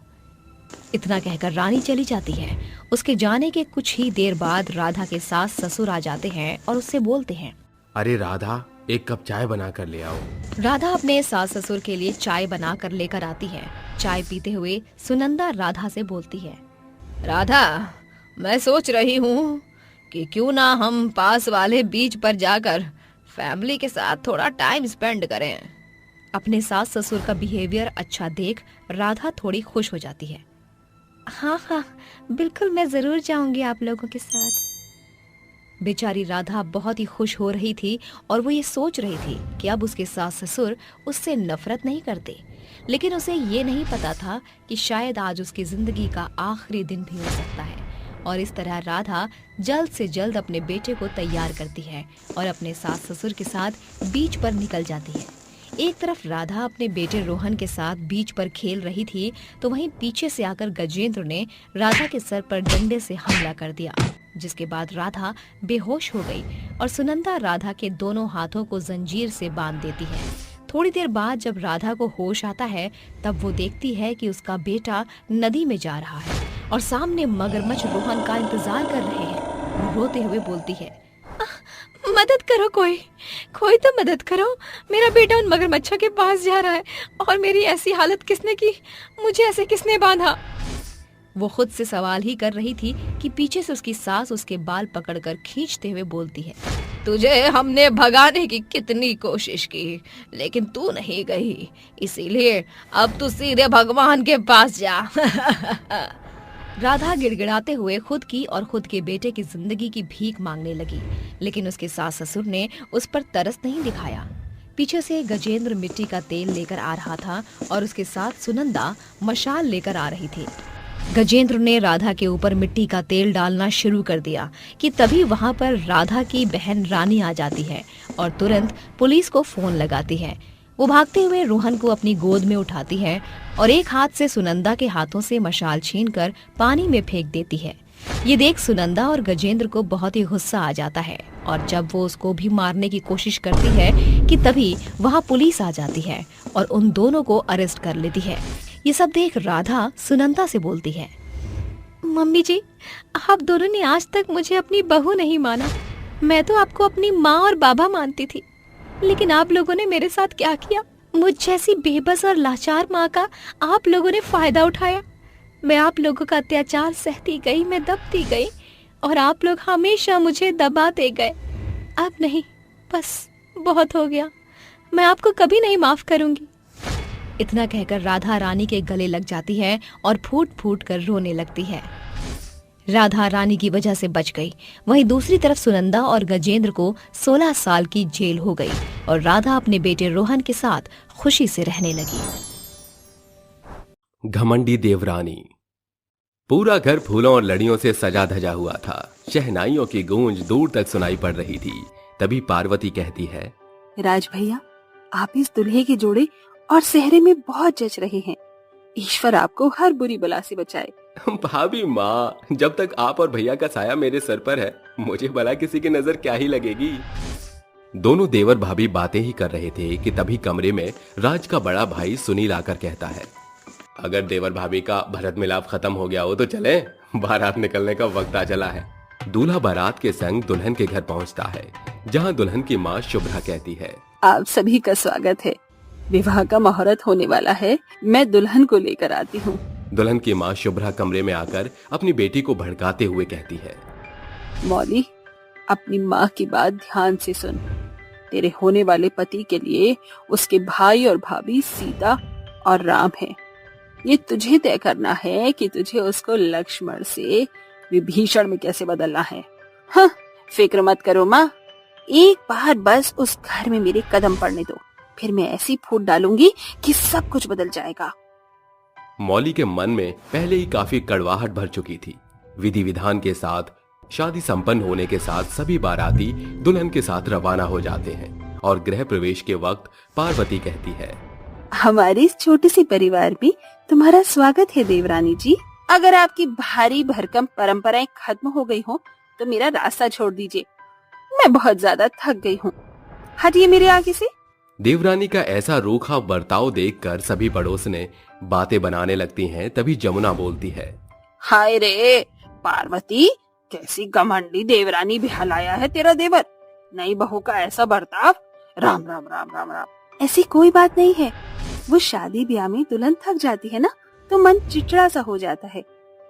इतना कहकर रानी चली जाती है। उसके जाने के कुछ ही देर बाद राधा के सास ससुर आ जाते हैं और उससे बोलते हैं, अरे राधा, एक कप चाय बना कर ले आओ। राधा अपने सास ससुर के लिए चाय बना कर लेकर आती है। चाय पीते हुए सुनंदा राधा से बोलती है, राधा, मैं सोच रही हूँ कि क्यों ना हम पास वाले बीच पर जाकर फैमिली के साथ थोड़ा टाइम स्पेंड करें। अपने सास ससुर का बिहेवियर अच्छा देख राधा थोड़ी खुश हो जाती है। हाँ हाँ, बिल्कुल, मैं जरूर जाऊंगी आप लोगों के साथ। बेचारी राधा बहुत ही खुश हो रही थी और वो ये सोच रही थी कि अब उसके सास ससुर उससे नफरत नहीं करते, लेकिन उसे ये नहीं पता था कि शायद आज उसकी जिंदगी का आखिरी दिन भी हो सकता है। और इस तरह राधा जल्द से जल्द अपने बेटे को तैयार करती है और अपने सास ससुर के साथ बीच पर निकल जाती है। एक तरफ राधा अपने बेटे रोहन के साथ बीच पर खेल रही थी, तो वहीं पीछे से आकर गजेंद्र ने राधा के सर पर डंडे से हमला कर दिया, जिसके बाद राधा बेहोश हो गई और सुनंदा राधा के दोनों हाथों को जंजीर से बांध देती है। थोड़ी देर बाद जब राधा को होश आता है, तब वो देखती है कि उसका बेटा नदी में जा रहा है और सामने मगरमच्छ रोहन का इंतजार कर रहे हैं। वो रोते हुए बोलती है, मदद करो, कोई तो मदद करो, मेरा बेटा उन मगरमच्छों के पास जा रहा है और मेरी ऐसी हालत किसने की, मुझे ऐसे किसने बांधा। वो खुद से सवाल ही कर रही थी कि पीछे से उसकी सास उसके बाल पकड़कर खींचते हुए बोलती है, तुझे हमने भगाने की कितनी कोशिश की, लेकिन तू नहीं गई, इसीलिए अब तू सीधे भगवान के पास जा। राधा गिड़गिड़ाते हुए खुद की और खुद के बेटे की जिंदगी की भीख मांगने लगी, लेकिन उसके सास ससुर ने उस पर तरस नहीं दिखाया। पीछे से गजेंद्र मिट्टी का तेल लेकर आ रहा था और उसके साथ सुनंदा मशाल लेकर आ रही थी। गजेंद्र ने राधा के ऊपर मिट्टी का तेल डालना शुरू कर दिया कि तभी वहां पर राधा की बहन रानी आ जाती है और तुरंत पुलिस को फोन लगाती है। वो भागते हुए रोहन को अपनी गोद में उठाती है और एक हाथ से सुनंदा के हाथों से मशाल छीनकर पानी में फेंक देती है। ये देख सुनंदा और गजेंद्र को बहुत ही गुस्सा आ जाता है और जब वो उसको भी मारने की कोशिश करती है कि तभी वहाँ पुलिस आ जाती है और उन दोनों को अरेस्ट कर लेती है। ये सब देख राधा सुनंदा से बोलती है, मम्मी जी, आप दोनों ने आज तक मुझे अपनी बहू नहीं माना। मैं तो आपको अपनी माँ और बाबा मानती थी, लेकिन आप लोगों ने मेरे साथ क्या किया। मुझ जैसी बेबस और लाचार माँ का आप लोगों ने फायदा उठाया। मैं आप लोगों का अत्याचार सहती गई, मैं दबती गई और आप लोग हमेशा मुझे दबाते गए। अब नहीं, बस बहुत हो गया, मैं आपको कभी नहीं माफ करूंगी। इतना कहकर राधा रानी के गले लग जाती है और फूट फूट कर रोने लगती है। राधा रानी की वजह से बच गई। वहीं दूसरी तरफ सुनंदा और गजेंद्र को 16 साल की जेल हो गई और राधा अपने बेटे रोहन के साथ खुशी से रहने लगी। घमंडी देवरानी। पूरा घर फूलों और लड़ियों से सजा धजा हुआ था। शहनाइयों की गूंज दूर तक सुनाई पड़ रही थी। तभी पार्वती कहती है, राज भैया, आप इस दुल्हे के जोड़े और सेहरे में बहुत जच रहे हैं। ईश्वर आपको हर बुरी बला से बचाए। भाभी माँ, जब तक आप और भैया का साया मेरे सर पर है, मुझे भला किसी की नजर क्या ही लगेगी। दोनों देवर भाभी बातें ही कर रहे थे कि तभी कमरे में राज का बड़ा भाई सुनील आकर कहता है, अगर देवर भाभी का भरत मिलाप खत्म हो गया हो तो चले, बारात निकलने का वक्त आ चला है। दूल्हा बारात के संग दुल्हन के घर पहुंचता है, जहां दुल्हन की माँ शुभ्रा कहती है, आप सभी का स्वागत है। विवाह का मुहूर्त होने वाला है, मैं दुल्हन को लेकर आती हूँ। दुल्हन की माँ शुभ्रा कमरे में आकर अपनी बेटी को भड़काते हुए कहती है, मौली, अपनी माँ की बात ध्यान से सुन। तेरे होने वाले पति के लिए उसके भाई और भाभी सीता और राम हैं। ये तुझे तय करना है कि तुझे उसको लक्ष्मण से विभीषण में कैसे बदलना है। हाँ, फिक्र मत करो माँ, एक बार बस उस घर में मेरे कदम पड़ने दो, फिर मैं ऐसी फूट डालूंगी कि सब कुछ बदल जाएगा। मौली के मन में पहले ही काफी कड़वाहट भर चुकी थी। विधि विधान के साथ शादी संपन्न होने के साथ सभी बाराती दुल्हन के साथ रवाना हो जाते हैं और गृह प्रवेश के वक्त पार्वती कहती है, हमारे इस छोटे से परिवार में तुम्हारा स्वागत है देवरानी जी। अगर आपकी भारी भरकम परंपराएं खत्म हो गई हो तो मेरा रास्ता छोड़ दीजिए। मैं बहुत ज्यादा थक गई हूँ। हटिए मेरे आगे से। देवरानी का ऐसा रूखा बर्ताव देखकर सभी पड़ोसने बातें बनाने लगती हैं। तभी जमुना बोलती है, हाय रे पार्वती, कैसी घमंडी देवरानी बिहलाया है तेरा देवर। नई बहू का ऐसा बर्ताव। राम राम राम राम राम। ऐसी कोई बात नहीं है। वो शादी ब्याह में दुल्हन थक जाती है ना, तो मन चिड़चिड़ा सा हो जाता है।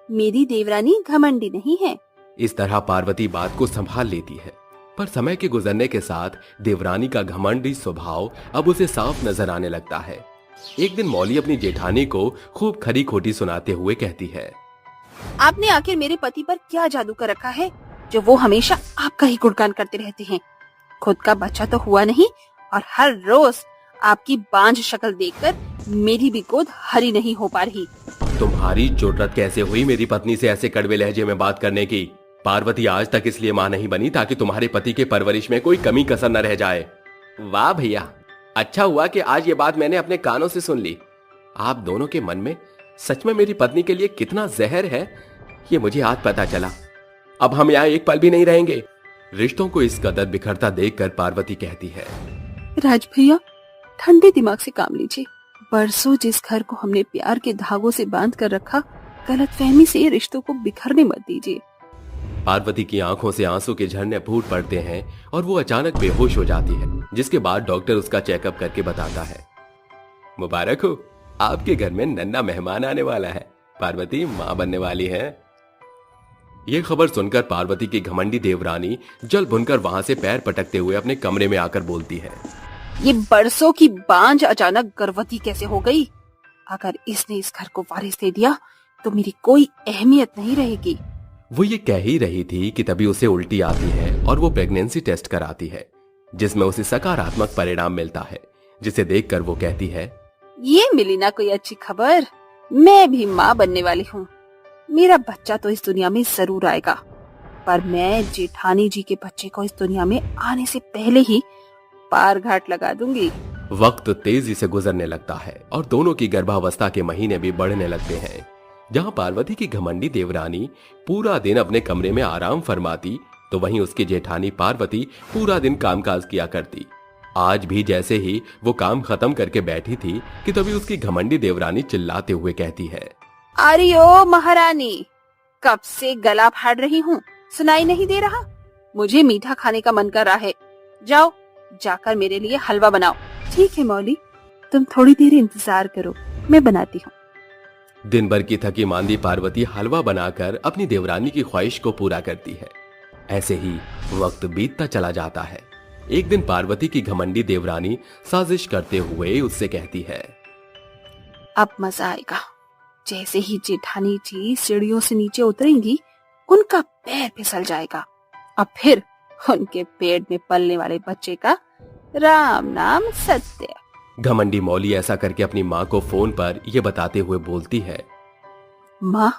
मेरी देवरानी घमंडी नहीं है। इस तरह पार्वती बात को संभाल लेती है, पर समय के गुजरने के साथ देवरानी का घमंडी स्वभाव अब उसे साफ नजर आने लगता है। एक दिन मौली अपनी जेठानी को खूब खरी खोटी सुनाते हुए कहती है, आपने आखिर मेरे पति पर क्या जादू कर रखा है जो वो हमेशा आपका ही गुणगान करते रहते हैं। खुद का बच्चा तो हुआ नहीं और हर रोज आपकी बांझ शक्ल देखकर मेरी भी गोद हरी नहीं हो पा रही। तुम्हारी जुर्रत कैसे हुई मेरी पत्नी से ऐसे कड़वे लहजे में बात करने की? पार्वती आज तक इसलिए मां नहीं बनी ताकि तुम्हारे पति के परवरिश में कोई कमी कसर न रह जाए। वाह भैया, अच्छा हुआ कि आज ये बात मैंने अपने कानों से सुन ली। आप दोनों के मन में सच में मेरी पत्नी के लिए कितना जहर है, ये मुझे आज पता चला। अब हम यहाँ एक पल भी नहीं रहेंगे। रिश्तों को इस कदर बिखरता देखकर पार्वती कहती है, राज भैया, ठंडे दिमाग से काम लीजिए। बरसों जिस घर को हमने प्यार के धागों से बांध कर रखा, गलतफहमी से रिश्तों को बिखरने मत दीजिए। पार्वती की आंखों से आंसू के झरने फूट पड़ते हैं और वो अचानक बेहोश हो जाती है, जिसके बाद डॉक्टर उसका चेकअप करके बताता है, मुबारक हो, आपके घर में नन्हा मेहमान आने वाला है। पार्वती मां बनने वाली है। ये खबर सुनकर पार्वती की घमंडी देवरानी जल भुनकर वहां से पैर पटकते हुए अपने कमरे में आकर बोलती है, ये बरसों की बांझ अचानक गर्भवती कैसे हो गई? अगर इसने इस घर को वारिस दे दिया तो मेरी कोई अहमियत नहीं रहेगी। वो ये कह ही रही थी कि तभी उसे उल्टी आती है और वो प्रेगनेंसी टेस्ट कराती है, जिसमें उसे सकारात्मक परिणाम मिलता है, जिसे देखकर वो कहती है, ये मिली ना कोई अच्छी खबर। मैं भी माँ बनने वाली हूँ। मेरा बच्चा तो इस दुनिया में जरूर आएगा, पर मैं जेठानी जी के बच्चे को इस दुनिया में आने से पहले ही पार घाट लगा दूंगी। वक्त तेजी से गुजरने लगता है और दोनों की गर्भावस्था के महीने भी बढ़ने लगते हैं। जहां पार्वती की घमंडी देवरानी पूरा दिन अपने कमरे में आराम फरमाती, तो वहीं उसकी जेठानी पार्वती पूरा दिन कामकाज किया करती। आज भी जैसे ही वो काम खत्म करके बैठी थी कि तभी उसकी घमंडी देवरानी चिल्लाते हुए कहती है, अरे ओ महारानी, कब से गला फाड़ रही हूँ, सुनाई नहीं दे रहा? मुझे मीठा खाने का मन कर रहा है। जाओ जाकर मेरे लिए हलवा बनाओ। ठीक है मौली, तुम थोड़ी देर इंतजार करो, मैं बनाती हूँ। दिन भर की थकी मांदी पार्वती हलवा बनाकर अपनी देवरानी की ख्वाहिश को पूरा करती है। ऐसे ही वक्त बीतता चला जाता है। एक दिन पार्वती की घमंडी देवरानी साजिश करते हुए उससे कहती है, अब मजा आएगा। जैसे ही जेठानी जी सीढ़ियों से नीचे उतरेंगी, उनका पैर फिसल जाएगा। अब फिर उनके पेट में पलने वाले बच्चे का राम नाम सत्य। घमंडी मौली ऐसा करके अपनी माँ को फोन पर यह बताते हुए बोलती है, माँ,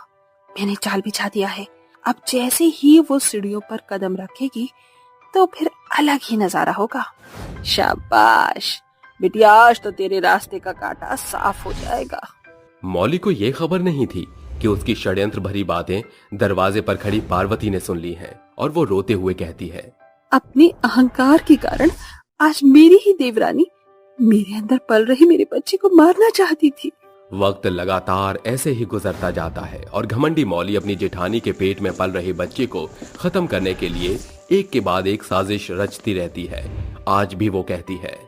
मैंने जाल बिछा दिया है। अब जैसे ही वो सीढ़ियों पर कदम रखेगी तो फिर अलग ही नजारा होगा। शाबाश बिटिया, आज तो तेरे रास्ते का कांटा साफ हो जाएगा। मौली को यह खबर नहीं थी कि उसकी षड्यंत्र भरी बातें दरवाजे पर खड़ी पार्वती ने सुन ली हैं और वो रोते हुए कहती है, अपने अहंकार के कारण आज मेरी ही देवरानी मेरे अंदर पल रही मेरे बच्चे को मारना चाहती थी। वक्त लगातार ऐसे ही गुजरता जाता है और घमंडी मौली अपनी जेठानी के पेट में पल रहे बच्चे को खत्म करने के लिए एक के बाद एक साजिश रचती रहती है। आज भी वो कहती है,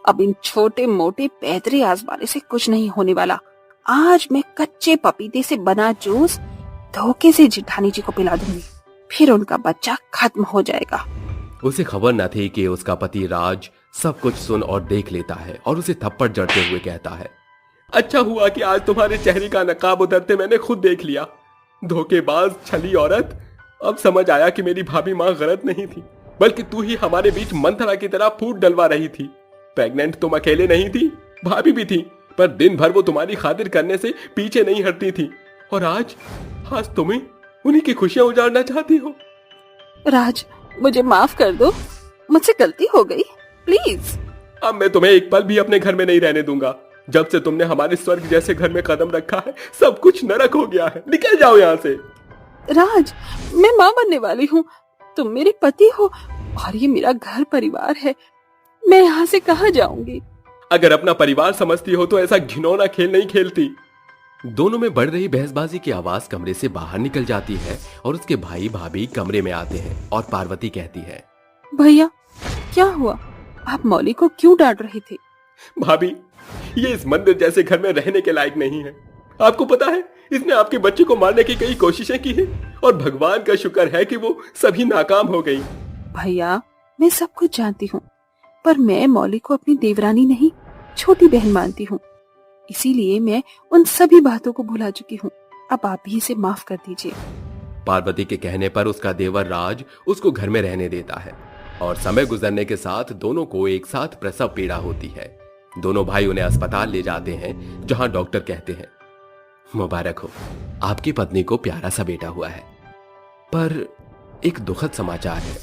अब इन छोटे मोटे पैतरे आजमाने से कुछ नहीं होने वाला। आज मैं कच्चे पपीते से बना जूस धोखे से जेठानी जी को पिला दूंगी, फिर उनका बच्चा खत्म हो जाएगा। उसे खबर न थी कि उसका पति राज सब कुछ सुन और देख लेता है और उसे थप्पड़ जड़ते हुए कहता है, अच्छा हुआ कि आज तुम्हारे चेहरे का नकाब उतरते मैंने खुद देख लिया। धोखेबाज छली औरत, अब समझ आया कि मेरी भाभी माँ गलत नहीं थी, बल्कि तू ही हमारे बीच मंथरा की तरह फूट डलवा रही थी। प्रेग्नेंट तुम अकेले नहीं थी, भाभी भी थी, पर दिन भर वो तुम्हारी खातिर करने से पीछे नहीं हटती थी। और आज तुम्हें उन्हीं की खुशियां उजाड़ना चाहती हो। राज, मुझे माफ कर दो, मुझसे गलती हो गई, प्लीज। अब मैं तुम्हें एक पल भी अपने घर में नहीं रहने दूंगा। जब से तुमने हमारे स्वर्ग जैसे घर में कदम रखा है, सब कुछ नरक हो गया है। निकल जाओ यहाँ से। राज, मैं माँ बनने वाली हूँ, तुम मेरे पति हो और ये मेरा घर परिवार है। मैं यहाँ से कहाँ जाऊंगी? अगर अपना परिवार समझती हो तो ऐसा घिनौना खेल नहीं खेलती। दोनों में बढ़ रही बहसबाजी की आवाज कमरे से बाहर निकल जाती है और उसके भाई भाभी कमरे में आते हैं और पार्वती कहती है, भैया क्या हुआ? आप मौली को क्यों डांट रहे थे? भाभी, ये इस मंदिर जैसे घर में रहने के लायक नहीं है। आपको पता है, इसने आपके बच्चे को मारने की कई कोशिशें की है और भगवान का शुक्र है कि वो सभी नाकाम हो गई। भैया, मैं सब कुछ जानती हूँ, पर मैं मौली को अपनी देवरानी नहीं, छोटी बहन मानती हूँ। इसीलिए मैं उन सभी बातों को भुला चुकी हूँ। अब आप भी इसे माफ कर दीजिए। पार्वती के कहने पर उसका देवर राज उसको घर में रहने देता है और समय गुजरने के साथ दोनों को एक साथ प्रसव पीड़ा होती है। दोनों भाई उन्हें अस्पताल ले जाते हैं, जहां डॉक्टर कहते हैं, मुबारक हो, आपकी पत्नी को प्यारा सा बेटा हुआ है। पर एक दुखद समाचार है,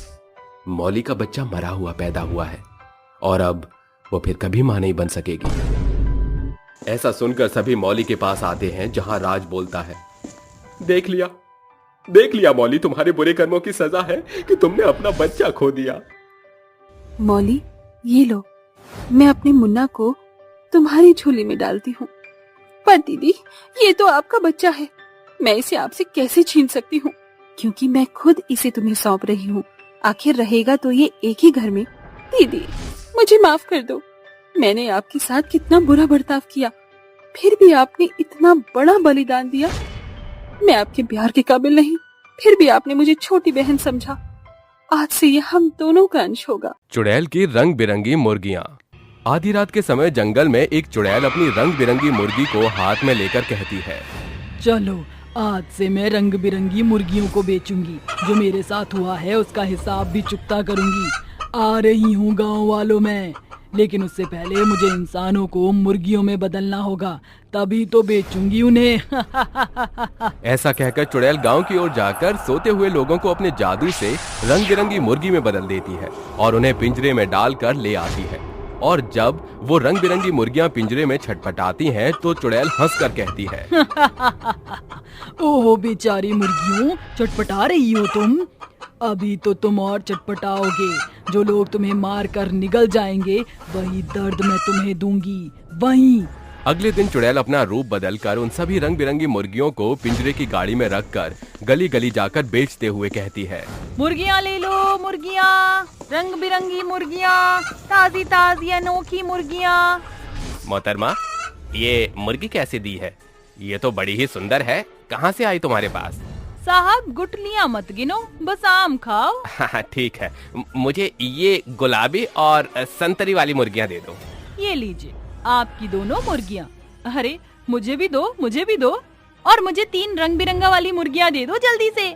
मौली का बच्चा मरा हुआ पैदा हुआ है और अब वो फिर कभी मां नहीं बन सकेगी। ऐसा सुनकर सभी मौली के पास आते हैं, जहां राज बोलता है, देख लिया मौली, तुम्हारे बुरे कर्मों की सजा है कि तुमने अपना बच्चा खो दिया। मौली, ये लो, मैं अपने मुन्ना को तुम्हारी झोली में डालती हूँ। पर दीदी, ये तो आपका बच्चा है, मैं इसे आपसे कैसे छीन सकती हूँ? क्योंकि मैं खुद इसे तुम्हें सौंप रही हूँ। आखिर रहेगा तो ये एक ही घर में। दीदी, मुझे माफ कर दो, मैंने आपके साथ कितना बुरा बर्ताव किया, फिर भी आपने इतना बड़ा बलिदान दिया। मैं आपके प्यार के काबिल नहीं, फिर भी आपने मुझे छोटी बहन समझा। आज से ये हम दोनों का अंश होगा। चुड़ैल की रंग बिरंगी मुर्गियां। आधी रात के समय जंगल में एक चुड़ैल अपनी रंग बिरंगी मुर्गी को हाथ में लेकर कहती है, चलो आज से मैं रंग बिरंगी मुर्गियों को बेचूंगी। जो मेरे साथ हुआ है उसका हिसाब भी चुकता करूंगी। आ रही हूँ गाँव वालों में, लेकिन उससे पहले मुझे इंसानों को मुर्गियों में बदलना होगा, तभी तो बेचूंगी उन्हें। ऐसा कहकर चुड़ैल गांव की ओर जाकर सोते हुए लोगों को अपने जादू से रंग बिरंगी मुर्गी में बदल देती है और उन्हें पिंजरे में डालकर ले आती है। और जब वो रंग बिरंगी मुर्गियां पिंजरे में छटपटाती हैं, तो चुड़ैल हंसकर कहती है, ओह बेचारी मुर्गियों, चटपटा रही हो तुम? अभी तो तुम और चटपटाओगे। जो लोग तुम्हें मार कर निगल जाएंगे, वही दर्द मैं तुम्हें दूंगी, वही। अगले दिन चुड़ैल अपना रूप बदलकर उन सभी रंग बिरंगी मुर्गियों को पिंजरे की गाड़ी में रखकर गली गली जाकर बेचते हुए कहती है, मुर्गियाँ ले लो, मुर्गियाँ, रंग बिरंगी मुर्गियाँ, ताजी ताजी अनोखी मुर्गियाँ। मोहतरमा, ये मुर्गी कैसे दी है? ये तो बड़ी ही सुंदर है, कहाँ से आई तुम्हारे पास? साहब, गुटलियाँ मत गिनो, बस आम खाओ। हाँ ठीक है, मुझे ये गुलाबी और संतरी वाली मुर्गियाँ दे दो। ये लीजिए आपकी दोनों मुर्गियाँ। अरे मुझे भी दो, मुझे भी दो, और मुझे 3 रंग बिरंगा वाली मुर्गियाँ दे दो जल्दी से।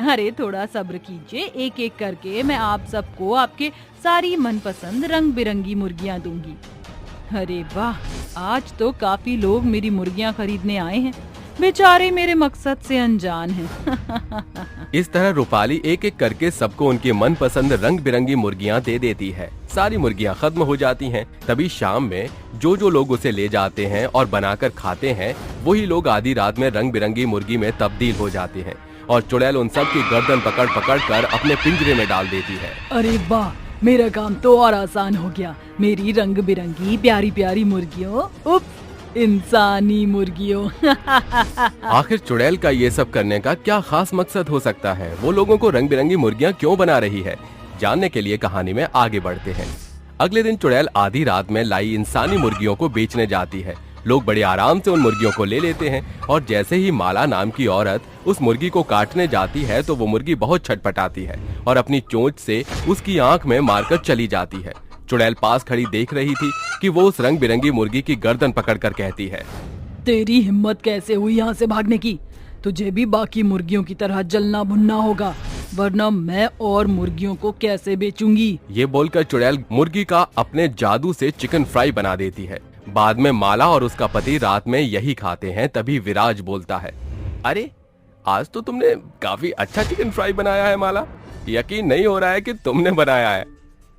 अरे थोड़ा सब्र कीजिए, एक एक करके मैं आप सबको आपके सारी मनपसंद रंग बिरंगी मुर्गियाँ दूंगी। अरे वाह, आज तो काफी लोग मेरी मुर्गियाँ खरीदने आए हैं। बेचारे मेरे मकसद से अनजान हैं। इस तरह रूपाली एक एक करके सबको उनके मनपसंद रंग बिरंगी मुर्गियां दे देती है। सारी मुर्गियां खत्म हो जाती हैं। तभी शाम में जो लोग उसे ले जाते हैं और बनाकर खाते हैं, वही लोग आधी रात में रंग बिरंगी मुर्गी में तब्दील हो जाते हैं और चुड़ैल उन सब की गर्दन पकड़ पकड़ कर अपने पिंजरे में डाल देती है। अरे वाह, मेरा काम तो और आसान हो गया। मेरी रंग बिरंगी प्यारी प्यारी मुर्गियों, उप इंसानी मुर्गियों। आखिर चुड़ैल का ये सब करने का क्या खास मकसद हो सकता है? वो लोगों को रंग बिरंगी मुर्गियां क्यों बना रही है? जानने के लिए कहानी में आगे बढ़ते हैं। अगले दिन चुड़ैल आधी रात में लाई इंसानी मुर्गियों को बेचने जाती है। लोग बड़े आराम से उन मुर्गियों को ले लेते हैं और जैसे ही माला नाम की औरत उस मुर्गी को काटने जाती है, तो वो मुर्गी बहुत छटपटाती है और अपनी चोंच से उसकी आंख में मारकर चली जाती है। चुड़ैल पास खड़ी देख रही थी कि वो उस रंग बिरंगी मुर्गी की गर्दन पकड़कर कहती है, तेरी हिम्मत कैसे हुई यहाँ से भागने की? तुझे भी बाकी मुर्गियों की तरह जलना भुनना होगा, वरना मैं और मुर्गियों को कैसे बेचूंगी। ये बोलकर चुड़ैल मुर्गी का अपने जादू से चिकन फ्राई बना देती है। बाद में माला और उसका पति रात में यही खाते हैं। तभी विराज बोलता है, अरे आज तो तुमने काफी अच्छा चिकन फ्राई बनाया है माला। यकीन नहीं हो रहा है कि तुमने बनाया है।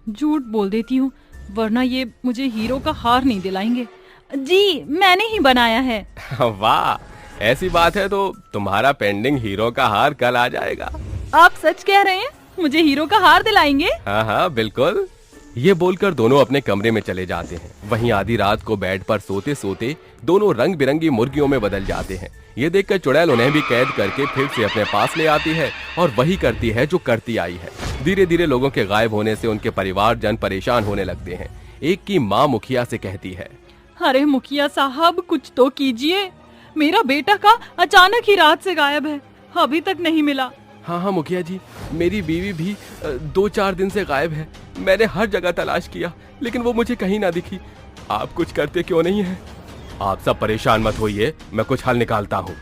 झूठ बोल देती हूँ, वरना ये मुझे हीरो का हार नहीं दिलाएंगे। जी मैंने ही बनाया है। वाह, ऐसी बात है तो तुम्हारा पेंडिंग हीरो का हार कल आ जाएगा। आप सच कह रहे हैं? मुझे हीरो का हार दिलाएंगे? हाँ हाँ बिल्कुल। ये बोलकर दोनों अपने कमरे में चले जाते हैं। वहीं आधी रात को बेड पर सोते सोते दोनों रंग बिरंगी मुर्गियों में बदल जाते हैं। ये देखकर चुड़ैल उन्हें भी कैद करके फिर से अपने पास ले आती है और वही करती है जो करती आई है। धीरे धीरे लोगों के गायब होने से उनके परिवारजन परेशान होने लगते हैं। एक की माँ मुखिया से कहती है, अरे मुखिया साहब कुछ तो कीजिए, मेरा बेटा का अचानक ही रात से गायब है, अभी तक नहीं मिला। हाँ हाँ मुखिया जी, मेरी बीवी भी 2-4 दिन से गायब है। मैंने हर जगह तलाश किया लेकिन वो मुझे कहीं ना दिखी। आप कुछ करते क्यों नहीं हैं? आप सब परेशान मत होइए, मैं कुछ हल निकालता हूँ।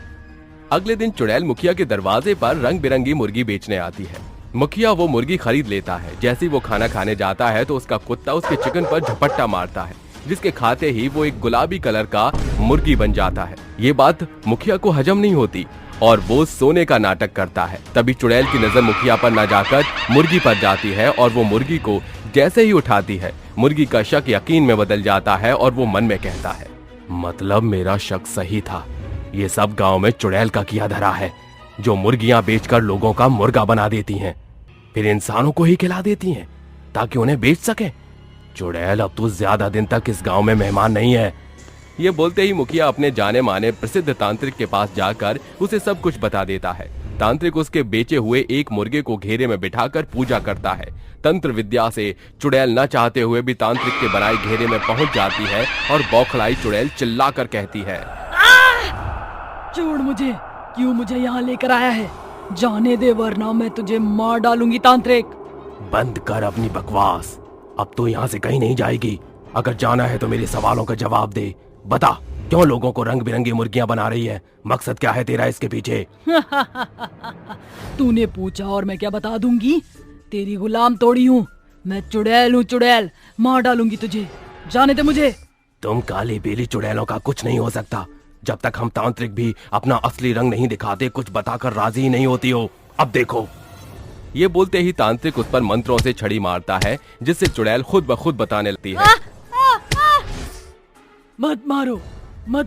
अगले दिन चुड़ैल मुखिया के दरवाजे पर रंग बिरंगी मुर्गी बेचने आती है। मुखिया वो मुर्गी खरीद लेता है। जैसे ही वो खाना खाने जाता है तो उसका कुत्ता उसके चिकन पर झपट्टा मारता है, जिसके खाते ही वो एक गुलाबी कलर का मुर्गी बन जाता है। ये बात मुखिया को हजम नहीं होती और वो सोने का नाटक करता है। तभी चुड़ैल की नजर मुखिया पर न जाकर मुर्गी पर जाती है और वो मुर्गी को जैसे ही उठाती है, मुर्गी का शक यकीन में बदल जाता है और वो मन में कहता है, मतलब मेरा शक सही था। ये सब गांव में चुड़ैल का किया धरा है, जो मुर्गियां बेचकर लोगों का मुर्गा बना देती हैं, फिर इंसानों को ही खिला देती हैं ताकि उन्हें बेच सके। चुड़ैल अब तो ज्यादा दिन तक इस गांव में मेहमान नहीं है। ये बोलते ही मुखिया अपने जाने माने प्रसिद्ध तांत्रिक के पास जाकर उसे सब कुछ बता देता है। तांत्रिक उसके बेचे हुए एक मुर्गे को घेरे में बिठाकर पूजा करता है। तंत्र विद्या से चुड़ैल न चाहते हुए भी तांत्रिक के बनाए घेरे में पहुंच जाती है और बौखलाई चुड़ैल चिल्लाकर कहती है, छोड़ मुझे, क्यों मुझे यहाँ लेकर आया है? जाने दे वरना मैं तुझे मार डालूंगी। तांत्रिक बंद कर अपनी बकवास, अब तो यहाँ से कहीं नहीं जाएगी। अगर जाना है तो मेरे सवालों का जवाब दे। बता, क्यों लोगों को रंग बिरंगी मुर्गियां बना रही है? मकसद क्या है तेरा इसके पीछे? तूने पूछा और मैं क्या बता दूंगी? तेरी गुलाम तोड़ी हूँ मैं, चुड़ैल हूँ चुड़ैल, मार डालूंगी तुझे, जाने दे मुझे। तुम काली पीली चुड़ैलों का कुछ नहीं हो सकता। जब तक हम तांत्रिक भी अपना असली रंग नहीं दिखाते, कुछ बताकर राजी ही नहीं होती हो। अब देखो। ये बोलते ही तांत्रिक उस पर मंत्रों से छड़ी मारता है, जिससे चुड़ैल खुद ब खुद बताने लगती है, मत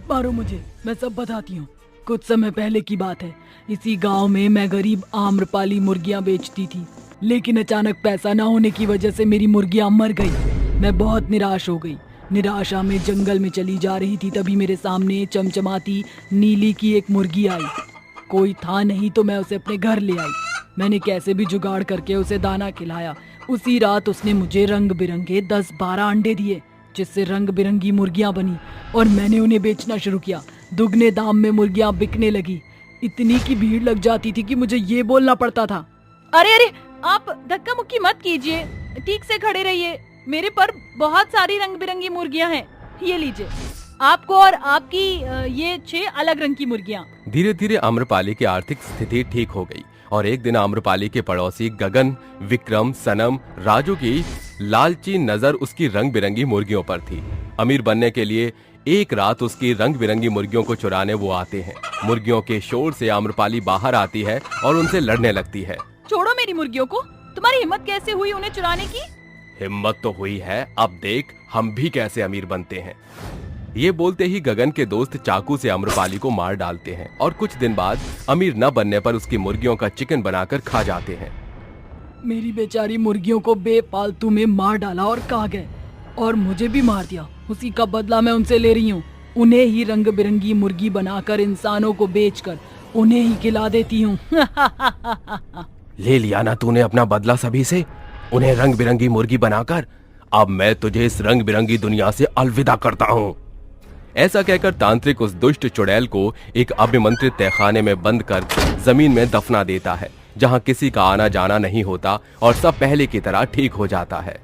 मारो मुझे, मैं सब बताती हूँ। कुछ समय पहले की बात है, इसी गांव में मैं गरीब आम्रपाली मुर्गियां बेचती थी, लेकिन अचानक पैसा न होने की वजह से मेरी मुर्गियां मर गई। मैं बहुत निराश हो गई। निराशा में जंगल में चली जा रही थी, तभी मेरे सामने चमचमाती नीली की एक मुर्गी आई। कोई था नहीं तो मैं उसे अपने घर ले आई। मैंने कैसे भी जुगाड़ करके उसे दाना खिलाया। उसी रात उसने मुझे रंग बिरंगे 10-12 अंडे दिए, जिससे रंग बिरंगी मुर्गियां बनी और मैंने उन्हें बेचना शुरू किया। दुगने दाम में मुर्गियां बिकने लगी। इतनी की भीड़ लग जाती थी कि मुझे ये बोलना पड़ता था, अरे आप धक्का मुक्की मत कीजिए, ठीक से खड़े रहिए, मेरे पर बहुत सारी रंग बिरंगी मुर्गियां हैं, ये लीजिए आपको और आपकी ये 6 अलग रंग की मुर्गियां। धीरे धीरे आम्रपाली की आर्थिक स्थिति ठीक हो गई और एक दिन आम्रपाली के पड़ोसी गगन, विक्रम, सनम, राजू की लालची नजर उसकी रंग बिरंगी मुर्गियों पर थी। अमीर बनने के लिए एक रात उसकी रंग बिरंगी मुर्गियों को चुराने वो आते हैं। मुर्गियों के शोर से आम्रपाली बाहर आती है और उनसे लड़ने लगती है। छोड़ो मेरी मुर्गियों को, तुम्हारी हिम्मत कैसे हुई उन्हें चुराने की? हिम्मत तो हुई है, अब देख हम भी कैसे अमीर बनते हैं। ये बोलते ही गगन के दोस्त चाकू से आम्रपाली को मार डालते हैं और कुछ दिन बाद अमीर न बनने पर उसकी मुर्गियों का चिकन बनाकर खा जाते हैं। मेरी बेचारी मुर्गियों को बेफालतू में मार डाला और खा गए और मुझे भी मार दिया। उसी का बदला मैं उनसे ले रही हूँ। उन्हें ही रंग बिरंगी मुर्गी बनाकर इंसानों को बेचकर उन्हें ही खिला देती हूँ। ले लिया ना तूने अपना बदला सभी से, उन्हें रंग बिरंगी मुर्गी बनाकर। अब मैं तुझे इस रंग बिरंगी दुनिया से अलविदा करता हूँ। ऐसा कहकर तांत्रिक उस दुष्ट चुड़ैल को एक अभिमंत्रित तहखाने में बंद कर जमीन में दफना देता है, जहाँ किसी का आना जाना नहीं होता और सब पहले की तरह ठीक हो जाता है।